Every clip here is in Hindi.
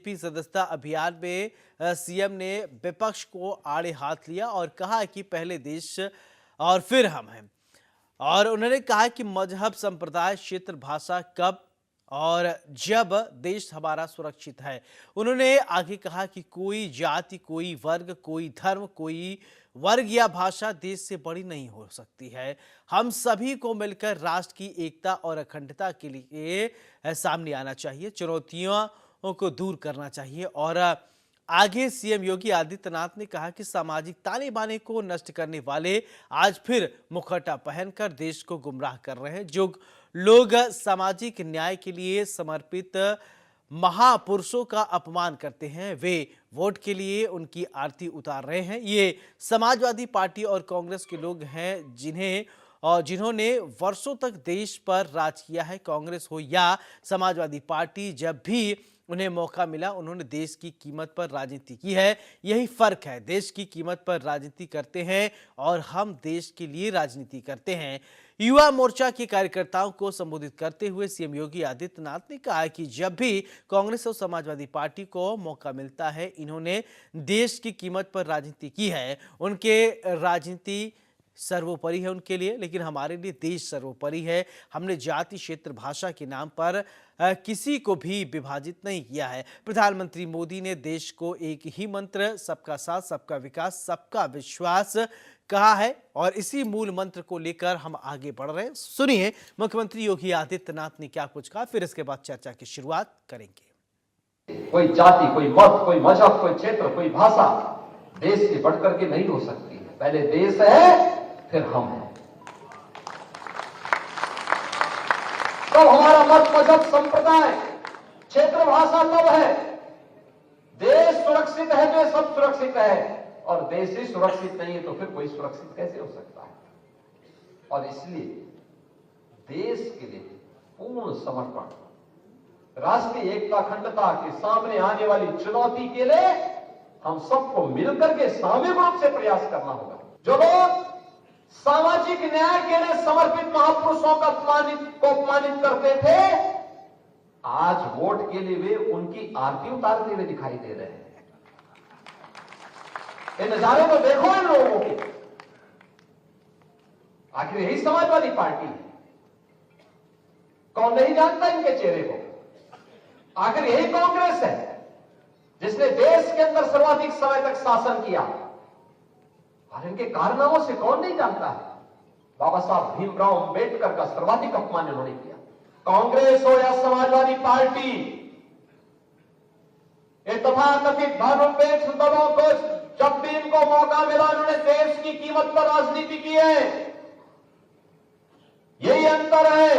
बीजेपी सदस्यता अभियान में सीएम ने विपक्ष को आड़े हाथ लिया और कहा कि पहले देश और फिर हम हैं। और उन्होंने कहा कि मजहब, संप्रदाय, क्षेत्र, भाषा कब और जब देश हमारा सुरक्षित है। उन्होंने आगे कहा कि कोई जाति, कोई वर्ग, कोई धर्म, कोई वर्ग या भाषा देश से बड़ी नहीं हो सकती है। हम सभी को मिलकर राष्ट्र की एकता और अखंडता के लिए सामने आना चाहिए, चुनौतियों को दूर करना चाहिए। और आगे सीएम योगी आदित्यनाथ ने कहा कि सामाजिक ताने बाने को नष्ट करने वाले आज फिर मुखौटा पहनकर देश को गुमराह कर रहे हैं। जो लोग सामाजिक न्याय के लिए समर्पित महापुरुषों का अपमान करते हैं, वे वोट के लिए उनकी आरती उतार रहे हैं। ये समाजवादी पार्टी और कांग्रेस के लोग हैं जिन्होंने वर्षों तक देश पर राज किया है। कांग्रेस हो या समाजवादी पार्टी, जब भी उन्हें मौका मिला उन्होंने देश की कीमत पर राजनीति की है। यही फर्क है, देश की कीमत पर राजनीति करते हैं और हम देश के लिए राजनीति करते हैं। युवा मोर्चा के कार्यकर्ताओं को संबोधित करते हुए सीएम योगी आदित्यनाथ ने कहा कि जब भी कांग्रेस और समाजवादी पार्टी को मौका मिलता है, इन्होंने देश की कीमत पर राजनीति की है। उनके राजनीति सर्वोपरि है उनके लिए, लेकिन हमारे लिए देश सर्वोपरि है। हमने जाति, क्षेत्र, भाषा के नाम पर किसी को भी विभाजित नहीं किया है। प्रधानमंत्री मोदी ने देश को एक ही मंत्र, सबका साथ, सबका विकास, सबका विश्वास कहा है और इसी मूल मंत्र को लेकर हम आगे बढ़ रहे हैं। सुनिए मुख्यमंत्री योगी आदित्यनाथ ने क्या कुछ कहा, फिर इसके बाद चर्चा की शुरुआत करेंगे। कोई जाति, कोई मत, कोई मजहब, कोई क्षेत्र, कोई भाषा देश से बढ़कर के नहीं हो सकती है। पहले देश है, फिर हम हैं। तो हमारा मत, मजहब, संप्रदाय, क्षेत्र, भाषा तब है। देश सुरक्षित है तो सब सुरक्षित है, और देश ही सुरक्षित नहीं है तो फिर कोई सुरक्षित कैसे हो सकता है। और इसलिए देश के लिए पूर्ण समर्पण, राष्ट्रीय एकता, अखंडता के सामने आने वाली चुनौती के लिए हम सबको मिलकर के सामूहिक रूप से प्रयास करना होगा। जो लोग सामाजिक न्याय के लिए समर्पित महापुरुषों को अपमानित करते थे, आज वोट के लिए वे उनकी आरती उतारते हुए दिखाई दे रहे हैं। ये नजारे तो देखो इन लोगों के। आखिर यही समाजवादी पार्टी है, कौन नहीं जानता इनके चेहरे को। आखिर यही कांग्रेस है जिसने देश के अंदर सर्वाधिक समय तक शासन किया, और इनके कारनामों से कौन नहीं जानता है। बाबा साहब भीमराव अंबेडकर का सर्वाधिक अपमान इन्होंने किया। कांग्रेस हो या समाजवादी पार्टी, ये तथाकथित धर्मनिरपेक्ष दलों को जब भी इनको मौका मिला, इन्होंने देश की कीमत पर राजनीति की है। यही अंतर है,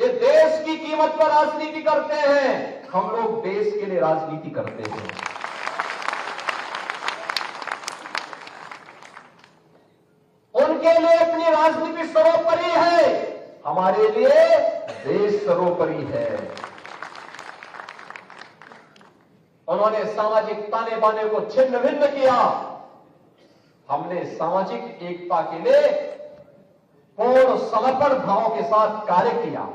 ये देश की कीमत पर राजनीति करते हैं, हम लोग देश के लिए राजनीति करते हैं। उनके लिए अपनी राजनीति सर्वोपरि है, हमारे लिए देश सर्वोपरि है। उन्होंने सामाजिक ताने बाने को छिन्न भिन्न किया, हमने सामाजिक एकता के लिए पूर्ण समर्पण भाव के साथ कार्य किया।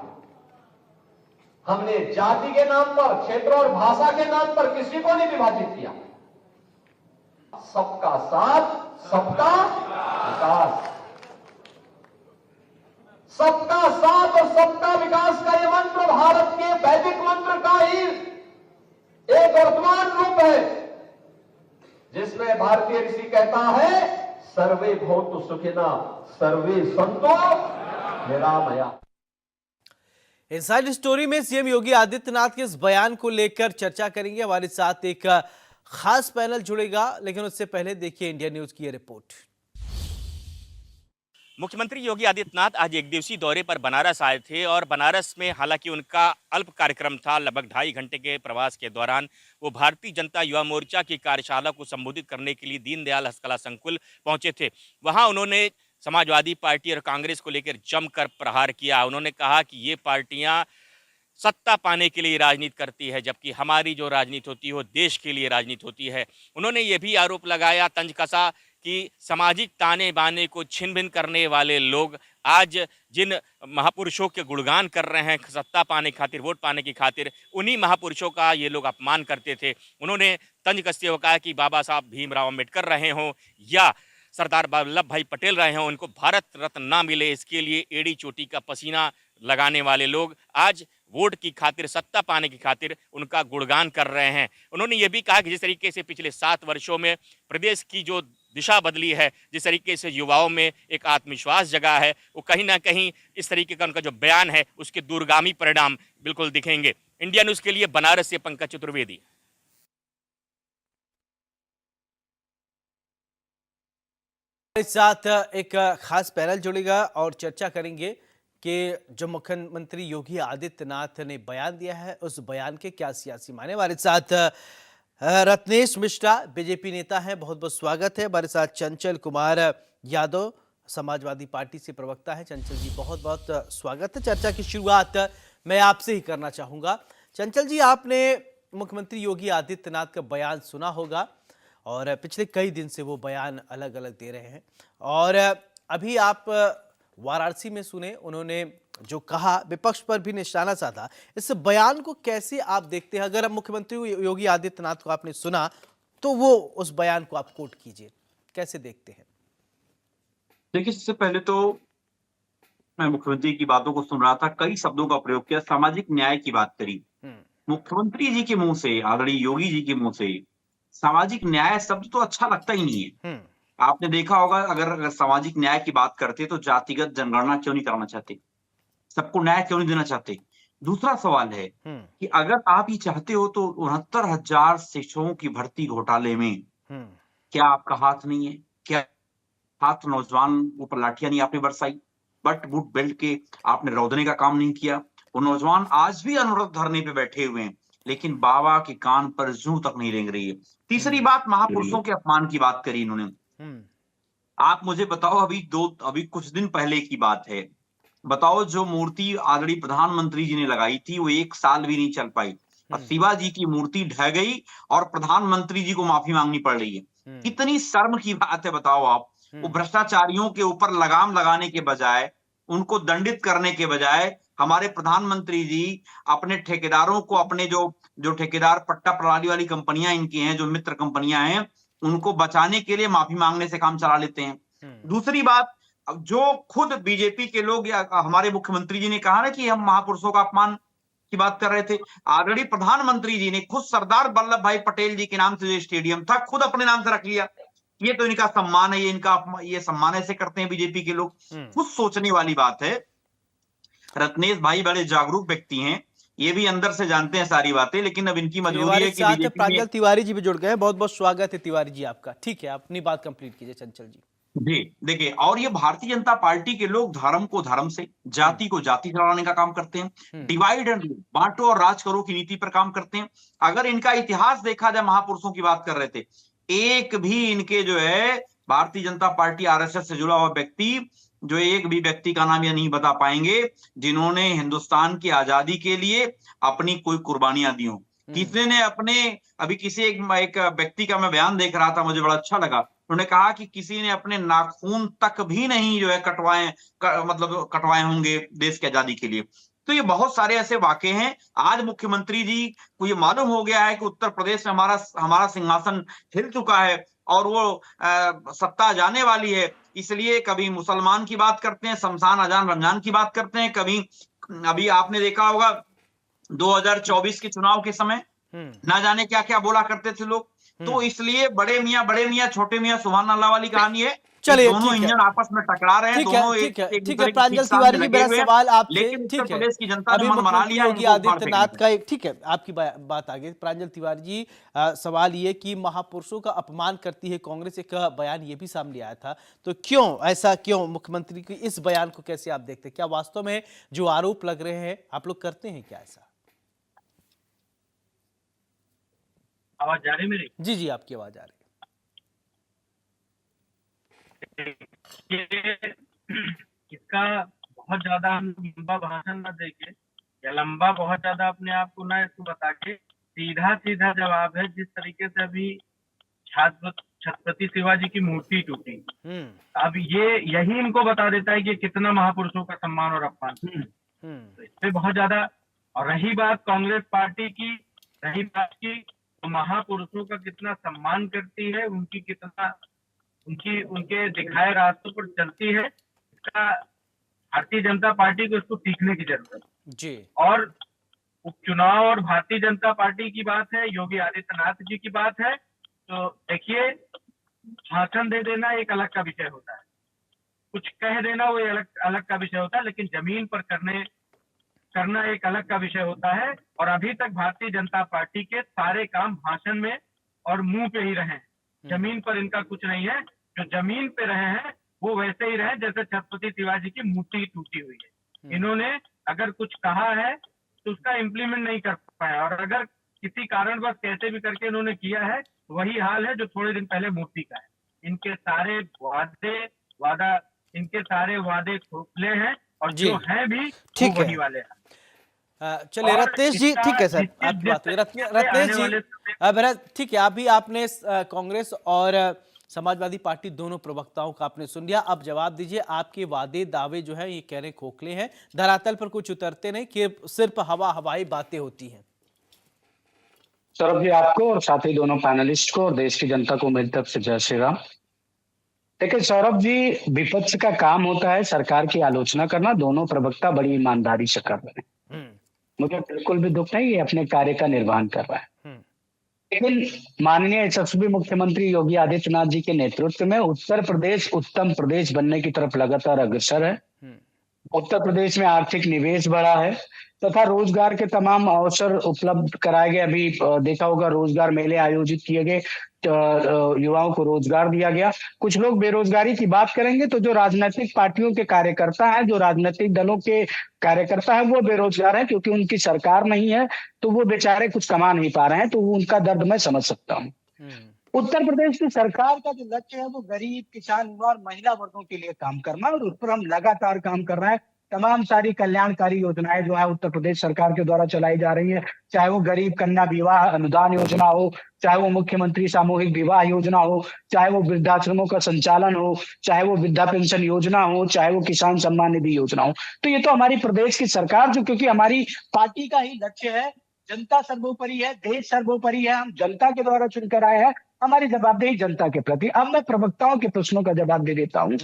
हमने जाति के नाम पर, क्षेत्र और भाषा के नाम पर किसी को नहीं विभाजित किया। सबका साथ, सबका विकास, सबका साथ और सबका विकास का यह मंत्र भारत के वैदिक मंत्र का ही एक वर्तमान रूप है, जिसमें भारतीय ऋषि कहता है, सर्वे भवन्तु सुखिनः, सर्वे सन्तु निरामया। इनसाइड स्टोरी में सीएम योगी आदित्यनाथ के इस बयान को लेकर चर्चा करेंगे। हमारे साथ एक खास पैनल जुड़ेगा, लेकिन उससे पहले देखिए इंडिया न्यूज की यह रिपोर्ट। मुख्यमंत्री योगी आदित्यनाथ आज एक दिवसीय दौरे पर बनारस आए थे और बनारस में हालांकि उनका अल्प कार्यक्रम था। लगभग 2.5 घंटे के प्रवास के दौरान वो भारतीय जनता युवा मोर्चा की कार्यशाला को संबोधित करने के लिए दीनदयाल हस्तकला संकुल पहुंचे थे। वहां उन्होंने समाजवादी पार्टी और कांग्रेस को लेकर जमकर प्रहार किया। उन्होंने कहा कि ये पार्टियां सत्ता पाने के लिए राजनीति करती है, जबकि हमारी जो राजनीति होती है वो देश के लिए राजनीति होती है। उन्होंने ये भी आरोप लगाया, तंज कसा कि सामाजिक ताने बाने को छिन भिन करने वाले लोग आज जिन महापुरुषों के गुणगान कर रहे हैं सत्ता पाने खातिर, वोट पाने की खातिर, उन्हीं महापुरुषों का ये लोग अपमान करते थे। उन्होंने तंज कसते हुए कहा कि बाबा साहब भीमराव अम्बेडकर रहे हों या सरदार वल्लभ भाई पटेल रहे हों, उनको भारत रत्न ना मिले, इसके लिए एड़ी चोटी का पसीना लगाने वाले लोग आज वोट की खातिर, सत्ता पाने की खातिर उनका गुणगान कर रहे हैं। उन्होंने ये भी कहा कि जिस तरीके से पिछले 7 वर्षों में प्रदेश की जो दिशा बदली है, जिस तरीके से युवाओं में एक आत्मविश्वास जगा है, वो कहीं ना कहीं इस तरीके का उनका जो बयान है उसके दूरगामी परिणाम बिल्कुल दिखेंगे। इंडिया न्यूज़ के लिए बनारस से पंकज चतुर्वेदी। इस साथ एक खास पैनल जुड़ेगा और चर्चा करेंगे कि जो मुख्यमंत्री योगी आदित्यनाथ ने बयान दिया है उस बयान के क्या सियासी मायने। हमारे साथ रत्नेश मिश्रा बीजेपी नेता हैं, बहुत बहुत स्वागत है। हमारे साथ चंचल कुमार यादव समाजवादी पार्टी से प्रवक्ता है। चंचल जी बहुत बहुत स्वागत है। चर्चा की शुरुआत मैं आपसे ही करना चाहूँगा। चंचल जी, आपने मुख्यमंत्री योगी आदित्यनाथ का बयान सुना होगा और पिछले कई दिन से वो बयान अलग अलग दे रहे हैं और अभी आप वाराणसी में सुने उन्होंने जो कहा, विपक्ष पर भी निशाना साधा। इस बयान को कैसे आप देखते हैं? अगर अब मुख्यमंत्री योगी आदित्यनाथ को आपने सुना तो वो उस बयान को आप कोट कीजिए, कैसे देखते हैं? देखिए, इससे पहले तो मैं मुख्यमंत्री की बातों को सुन रहा था, कई शब्दों का प्रयोग किया, सामाजिक न्याय की बात करी। मुख्यमंत्री जी के मुंह से, आदरणीय योगी जी के मुंह से सामाजिक न्याय शब्द तो अच्छा लगता ही नहीं है। आपने देखा होगा, अगर सामाजिक न्याय की बात करते तो जातिगत जनगणना क्यों नहीं कराना चाहते, सबको न्याय क्यों नहीं देना चाहते? दूसरा सवाल है कि अगर आप ये चाहते हो तो 69,000 शिक्षकों की भर्ती घोटाले में क्या आपका हाथ नहीं है? क्या हाथ नौजवान ऊपर लाठियां नहीं आपने बरसाई, बट बुट बेल्ट के आपने रौदने का काम नहीं किया? वो नौजवान आज भी अनवरत धरने पे बैठे हुए हैं, लेकिन बाबा के कान पर जूं तक नहीं रेंग रही है। तीसरी बात, महापुरुषों के अपमान की बात करी इन्होंने। आप मुझे बताओ, अभी कुछ दिन पहले की बात है, बताओ जो मूर्ति आदरणीय प्रधानमंत्री जी ने लगाई थी वो 1 साल भी नहीं चल पाई और शिवाजी की मूर्ति ढह गई और प्रधानमंत्री जी को माफी मांगनी पड़ रही है। कितनी शर्म की बात है, बताओ आप। वो भ्रष्टाचारियों के ऊपर लगाम लगाने के बजाय, उनको दंडित करने के बजाय, हमारे प्रधानमंत्री जी अपने ठेकेदारों को, अपने जो ठेकेदार पट्टा प्रणाली वाली कंपनियां इनकी हैं, जो मित्र कंपनियां हैं, उनको बचाने के लिए माफी मांगने से काम चला लेते हैं। दूसरी बात, अब जो खुद बीजेपी के लोग या हमारे मुख्यमंत्री जी ने कहा ना कि हम महापुरुषों का अपमान की बात कर रहे थे, आदरणीय प्रधानमंत्री जी ने खुद सरदार वल्लभ भाई पटेल जी के नाम से जो स्टेडियम था खुद अपने नाम से रख लिया। ये तो इनका सम्मान है, ये सम्मान ऐसे करते हैं बीजेपी के लोग। कुछ सोचने वाली बात है। रत्नेश भाई बड़े जागरूक व्यक्ति हैं, ये भी अंदर से जानते हैं सारी बातें, लेकिन अब इनकी मजबूरी है कि बीजेपी प्रांजल तिवारी जी भी जुड़ गए। बहुत बहुत स्वागत है तिवारी जी आपका। ठीक है, अपनी बात कंप्लीट कीजिए चंचल जी। जी देखिए, और ये भारतीय जनता पार्टी के लोग धर्म को धर्म से, जाति को जाति से लड़ाने का काम करते हैं, डिवाइड एंड रूल, बांटो और राज करो की नीति पर काम करते हैं। अगर इनका इतिहास देखा जाए, महापुरुषों की बात कर रहे थे, एक भी इनके जो है भारतीय जनता पार्टी आरएसएस से जुड़ा हुआ व्यक्ति, जो एक भी व्यक्ति का नाम यह नहीं बता पाएंगे जिन्होंने हिंदुस्तान की आजादी के लिए अपनी कोई कुर्बानियां दी हो। किसी ने अपने, अभी किसी एक व्यक्ति का मैं बयान देख रहा था, मुझे बड़ा अच्छा लगा। उन्होंने कहा कि किसी ने अपने नाखून तक भी नहीं जो है मतलब कटवाए होंगे देश की आजादी के लिए। तो ये बहुत सारे ऐसे वाकये हैं। आज मुख्यमंत्री जी को ये मालूम हो गया है कि उत्तर प्रदेश में हमारा सिंहासन हिल चुका है और वो सत्ता जाने वाली है, इसलिए कभी मुसलमान की बात करते हैं, शमशान अजान रमजान की बात करते हैं, कभी अभी आपने देखा होगा 2024 के चुनाव के समय ना जाने क्या क्या बोला करते थे लोग। तो इसलिए बड़े मियां छोटे मियां सुभान अल्लाह वाली कहानी है। चलिए, दोनों इंजन आपस में टकरा रहे हैं, दोनों ठीक है प्रांजल तिवारी जी, मेरा सवाल आपसे, लेकिन उत्तर प्रदेश की जनता ने अभी मन बना लिया योगी आदित्यनाथ का एक, ठीक है आपकी बात आगे। प्रांजल तिवारी जी, सवाल ये कि महापुरुषों का अपमान करती है कांग्रेस, एक बयान ये भी सामने आया था, तो क्यों ऐसा, क्यों मुख्यमंत्री की इस बयान को कैसे आप देखते हैं? क्या वास्तव में जो आरोप लग रहे हैं आप लोग करते हैं क्या ऐसा? आवाज जा रही मेरी? जी जी, आपकी आवाज आ रही है। इसका बहुत ज्यादा हम लंबा भाषण न देके या लंबा बहुत ज्यादा अपने आप को ना इसको बता के सीधा सीधा जवाब है। जिस तरीके से अभी छत्रपति शिवाजी की मूर्ति टूटी। हम्म अब ये यही इनको बता देता है कि कितना महापुरुषों का सम्मान और अपमान। तो इस पे बहुत ज्यादा। और रही बात कांग्रेस पार्टी की, रही बात की तो महापुरुषों का कितना सम्मान करती है, उनकी कितना उनके दिखाए रास्तों पर चलती है, इसका भारतीय जनता पार्टी को इसको सीखने की जरूरत है। जी। और उपचुनाव और भारतीय जनता पार्टी की बात है, योगी आदित्यनाथ जी की बात है, तो देखिए, भाषण दे देना एक अलग का विषय होता है, कुछ कह देना वो अलग का विषय होता है, लेकिन जमीन पर करना एक अलग का विषय होता है। और अभी तक भारतीय जनता पार्टी के सारे काम भाषण में और मुंह पे ही रहे, जमीन पर इनका कुछ नहीं है। जो जमीन पे रहे हैं वो वैसे ही रहे जैसे छत्रपति शिवाजी की मूर्ति टूटी हुई है। इन्होंने अगर कुछ कहा है तो उसका इम्प्लीमेंट नहीं कर पाया, और अगर किसी कारणवश कैसे भी करके इन्होंने किया है, वही हाल है जो थोड़े दिन पहले मूर्ति का है। इनके सारे वादे खोखले हैं, और जी। जो हैं भी ठीक वो वही है। वाले हैं। चलिए और रत्नेश जी, इसका ठीक है सर, निश्चित आपकी बात हुई। जिस तरीके से रत्नेश आने जी, वाले समय मेरा ठीक है, अभी आपने कांग्रेस और समाजवादी पार्टी दोनों प्रवक्ताओं का आपने सुन लिया। अब जवाब दीजिए, आपके वादे दावे जो है ये कह रहे खोखले हैं, धरातल पर कुछ उतरते नहीं, कि सिर्फ हवाई बातें होती हैं। सौरभ जी, आपको और साथ ही दोनों पैनलिस्ट को और देश की जनता को मेरी तरफ से जय श्री राम। देखिए सौरभ जी, विपक्ष का काम होता है सरकार की आलोचना करना, दोनों प्रवक्ता बड़ी ईमानदारी से कर रहे हैं, मुझे बिल्कुल भी दुख नहीं, ये अपने कार्य का निर्वहन कर रहा है। लेकिन माननीय यशस्वी मुख्यमंत्री योगी आदित्यनाथ जी के नेतृत्व में उत्तर प्रदेश उत्तम प्रदेश बनने की तरफ लगातार अग्रसर है। उत्तर प्रदेश में आर्थिक निवेश बढ़ा है तथा रोजगार के तमाम अवसर उपलब्ध कराए गए। अभी देखा होगा, रोजगार मेले आयोजित किए गए, युवाओं को रोजगार दिया गया। कुछ लोग बेरोजगारी की बात करेंगे तो जो राजनीतिक पार्टियों के कार्यकर्ता हैं, जो राजनीतिक दलों के कार्यकर्ता हैं, वो बेरोजगार हैं क्योंकि उनकी सरकार नहीं है, तो वो बेचारे कुछ कमा नहीं पा रहे हैं, तो उनका दर्द मैं समझ सकता हूँ। उत्तर प्रदेश की सरकार का जो लक्ष्य है वो गरीब, किसान, युवा और महिला वर्गों के लिए काम करना, और उस पर हम लगातार काम कर रहे हैं। तमाम सारी कल्याणकारी योजनाएं जो है उत्तर प्रदेश सरकार के द्वारा चलाई जा रही है, चाहे वो गरीब कन्या विवाह अनुदान योजना हो, चाहे वो मुख्यमंत्री सामूहिक विवाह योजना हो, चाहे वो वृद्धाश्रमों का संचालन हो, चाहे वो वृद्धा पेंशन योजना हो, चाहे वो किसान सम्मान निधि योजना हो। तो ये तो हमारी प्रदेश की सरकार, जो क्योंकि हमारी पार्टी का ही लक्ष्य है, जनता सर्वोपरि है, देश सर्वोपरि है, हम जनता के द्वारा चुनकर आए हैं, हमारी जवाबदेही जनता के प्रति। अब मैं प्रवक्ताओं के प्रश्नों का जवाब दे देता हूँ।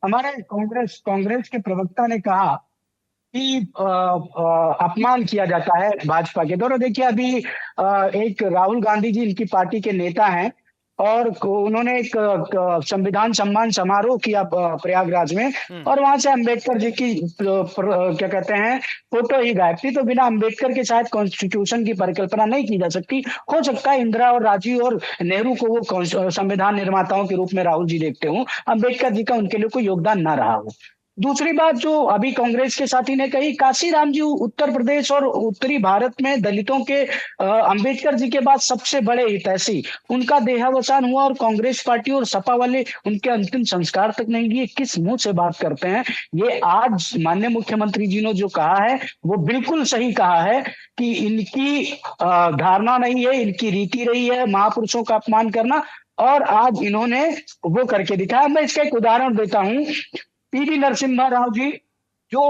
हमारे कांग्रेस के प्रवक्ता ने कहा कि अपमान किया जाता है भाजपा के द्वारा। देखिए, अभी एक राहुल गांधी जी इनकी पार्टी के नेता हैं, और उन्होंने एक संविधान सम्मान समारोह किया प्रयागराज में, और वहां से अंबेडकर जी की क्या कहते हैं फोटो ही गायब थी। तो बिना अंबेडकर के शायद कॉन्स्टिट्यूशन की परिकल्पना नहीं की जा सकती। हो सकता है इंदिरा और राजीव और नेहरू को वो संविधान निर्माताओं के रूप में राहुल जी देखते हो, अंबेडकर जी का उनके लिए कोई योगदान ना रहा हो। दूसरी बात जो अभी कांग्रेस के साथी ने कही, काशीराम जी उत्तर प्रदेश और उत्तरी भारत में दलितों के अंबेडकर जी के बाद सबसे बड़े हितैषी, उनका देहावसान हुआ और कांग्रेस पार्टी और सपा वाले उनके अंतिम संस्कार तक नहीं दिए। किस मुंह से बात करते हैं? ये आज माननीय मुख्यमंत्री जी ने जो कहा है वो बिल्कुल सही कहा है कि इनकी धारणा नहीं है, इनकी रीति रही है महापुरुषों का अपमान करना, और आज इन्होंने वो करके दिखाया। मैं इसका एक उदाहरण देता हूँ। पीवी नरसिम्हा राव जी, जो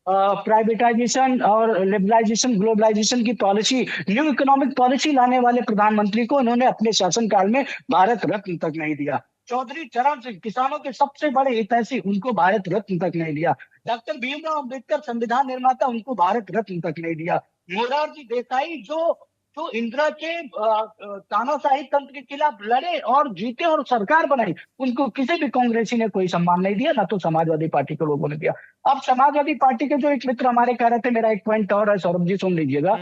प्राइवेटाइजेशन और लिबरलाइजेशन, ग्लोबलाइजेशन की पॉलिसी, न्यू इकोनॉमिक पॉलिसी लाने वाले प्रधानमंत्री को इन्होंने अपने शासनकाल में भारत रत्न तक नहीं दिया। चौधरी चरण सिंह, किसानों के सबसे बड़े हितैषी, उनको भारत रत्न तक नहीं दिया। डॉक्टर भीमराव अम्बेडकर, संविधान निर्माता, उनको भारत रत्न तक नहीं दिया। मोरारजी देसाई, जो इंदिरा के तानाशाही तंत्र के खिलाफ लड़े और जीते और सरकार बनाई, उनको किसी भी कांग्रेसी ने कोई सम्मान नहीं दिया, ना तो समाजवादी पार्टी के लोगों ने दिया। अब समाजवादी पार्टी के जो एक मित्र हमारे कह रहे थे, मेरा एक पॉइंट और है, सौरभ जी सुन लीजिएगा।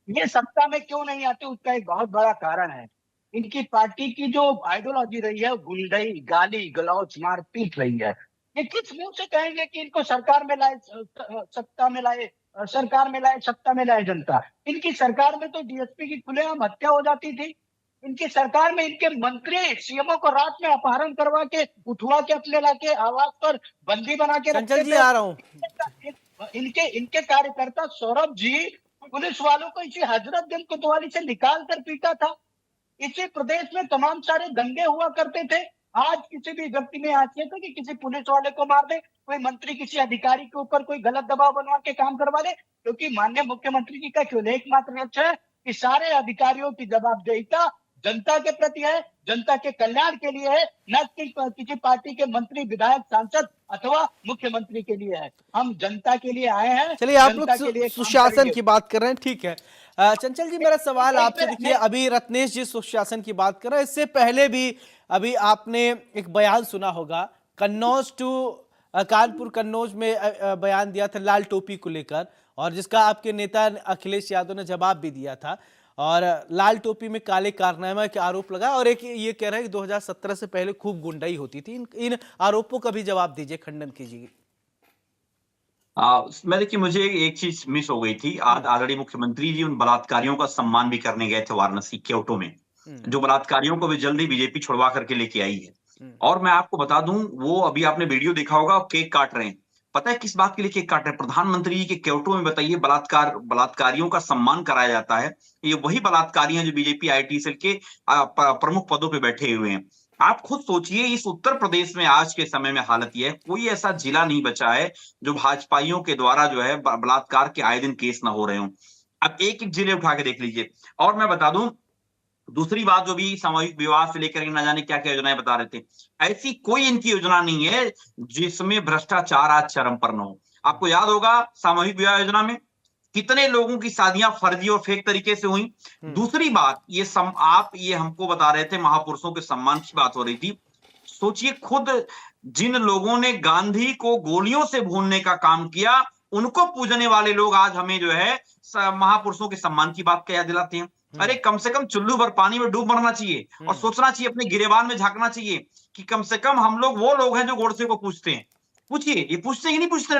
ये सत्ता में क्यों नहीं आते, उसका एक बहुत बड़ा कारण है, इनकी पार्टी की जो आइडियोलॉजी रही है, गुंडई, गाली गलौज, मारपीट रही है। ये किस मुंह से कहेंगे कि इनको सरकार में लाए, सत्ता में लाए, सत्ता में लाए जनता? इनकी सरकार में तो डीएसपी की खुलेआम हत्या हो जाती थी। इनकी सरकार में इनके मंत्री सीएमओ को रात में अपहरण करवा के उठवा के अपने लाके आवास पर बंदी बना के रखते थे। आ रहा हूँ। इनके कार्यकर्ता सौरभ जी पुलिस वालों को इसी हजरतगंज कोतवाली से निकाल कर पीटा था। इसी प्रदेश में तमाम सारे दंगे हुआ करते थे। आज किसी भी व्यक्ति में हैसियत है कि किसी पुलिस वाले को मार दे, कोई मंत्री किसी अधिकारी के ऊपर कोई गलत दबाव बनवा के काम करवा दे, क्योंकि माननीय मुख्यमंत्री जी का केवल एकमात्र लक्ष्य है कि सारे अधिकारियों की जवाबदेहिता जनता के प्रति है, जनता के कल्याण के लिए है, न कि किसी पार्टी के मंत्री, विधायक, सांसद अथवा मुख्यमंत्री के लिए है। हम जनता के लिए आए हैं। चलिए, आप जनता लोग के लिए काम सुशासन करेंगे। की बात कर रहे हैं, ठीक है। चंचल जी, मेरा सवाल आपसे, देखिए अभी रत्नेश जी सुशासन की बात कर रहे हैं, इससे पहले भी अभी आपने एक बयान सुना होगा, कन्नौज टू कानपुर कन्नौज में बयान दिया था लाल टोपी को लेकर, और जिसका आपके नेता अखिलेश यादव ने जवाब भी दिया था, और लाल टोपी में काले कारनामा के आरोप लगा, और एक ये कह रहा है कि 2017 से पहले खूब गुंडाई होती थी। इन आरोपों का भी जवाब दीजिए, खंडन कीजिए। मैं देखिए, मुझे एक चीज मिस हो गई थी। आज आदरणीय मुख्यमंत्री जी उन बलात्कारियों का सम्मान भी करने गए थे वाराणसी केवटो में, जो बलात्कारियों को भी जल्दी बीजेपी छुड़वा करके लेके आई है। और मैं आपको बता दूं, वो अभी आपने वीडियो देखा होगा, केक काट रहे हैं। पता है किस बात के लिए केक काट रहे हैं? प्रधानमंत्री जी के केवटो में, बताइए, बलात्कारियों का सम्मान कराया जाता है। ये वही बलात्कारी हैं जो बीजेपी आईटी सेल के प्रमुख पदों पे बैठे हुए हैं। आप खुद सोचिए, इस उत्तर प्रदेश में आज के समय में हालत यह है, कोई ऐसा जिला नहीं बचा है जो भाजपाइयों के द्वारा जो है बलात्कार के आए दिन केस ना हो रहे हों। अब एक एक जिले उठा के देख लीजिए। और मैं बता दूं, दूसरी बात, जो भी सामूहिक विवाह से लेकर ना जाने क्या क्या योजनाएं बता रहे थे, ऐसी कोई इनकी योजना नहीं है जिसमें भ्रष्टाचार आज चरम पर न हो। आपको याद होगा सामूहिक विवाह योजना में कितने लोगों की शादियां फर्जी और फेक तरीके से हुई। दूसरी बात, आप ये हमको बता रहे थे, महापुरुषों के सम्मान की बात हो रही थी। सोचिए, खुद जिन लोगों ने गांधी को गोलियों से भूनने का काम किया, उनको पूजने वाले लोग आज हमें जो है महापुरुषों के सम्मान की बात क्या दिलाते हैं। अरे कम से कम चुल्लू भर पानी में डूब मरना चाहिए और सोचना चाहिए, अपने गिरेबान में झांकना चाहिए कि कम से कम हम लोग वो लोग हैं जो गोडसे को पूछते हैं। पूछिए, ये पूछते कि नहीं पूछते?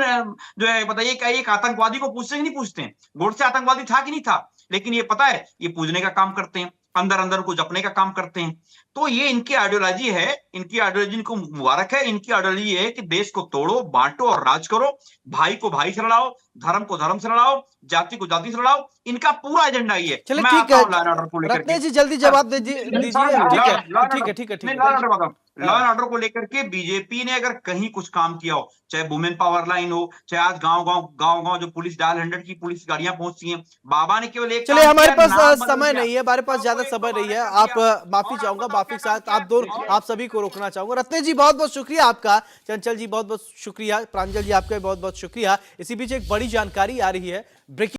जो है बताइए, क्या एक आतंकवादी को पूछते कि नहीं पूछते हैं? गोडसे आतंकवादी था कि नहीं था? लेकिन ये पता है, ये पूजने का काम करते हैं, अंदर अंदर को जपने का काम करते हैं। तो ये इनकी आइडियोलॉजी है, इनकी आइडियोलॉजी इनको मुबारक है। इनकी आइडियोलॉजी है कि देश को तोड़ो, बांटो और राज करो, भाई को भाई से लड़ाओ, धर्म को धर्म से लड़ाओ, जाति को जाति से लड़ाओ। इनका पूरा एजेंडा ही है। चलिए, मैं ठीक आता है हूं लॉ एंड ऑर्डर को लेकर रत्नेश जी, जल्दी जवाब दीजिए। ठीक है। लॉ एंड ऑर्डर को लेकर के बीजेपी ने अगर कहीं कुछ काम किया हो, चाहे वुमेन पावर लाइन हो, चाहे आज गांव जो पुलिस डायल 100 की पुलिस गाड़ियां पहुंचती हैं, बाबा ने केवल एक चलिए, काम हमारे किया, पास नाम बदल समय दिया। नहीं है, हमारे पास ज्यादा समय नहीं है। आप माफी चाहूंगा, माफी के साथ आप सभी को रोकना चाहूंगा। रत्नेश जी, बहुत बहुत शुक्रिया आपका। चंचल जी, बहुत बहुत शुक्रिया। प्रांजल जी, आपका बहुत बहुत शुक्रिया। इसी बीच एक बड़ी जानकारी आ रही है, ब्रेकिंग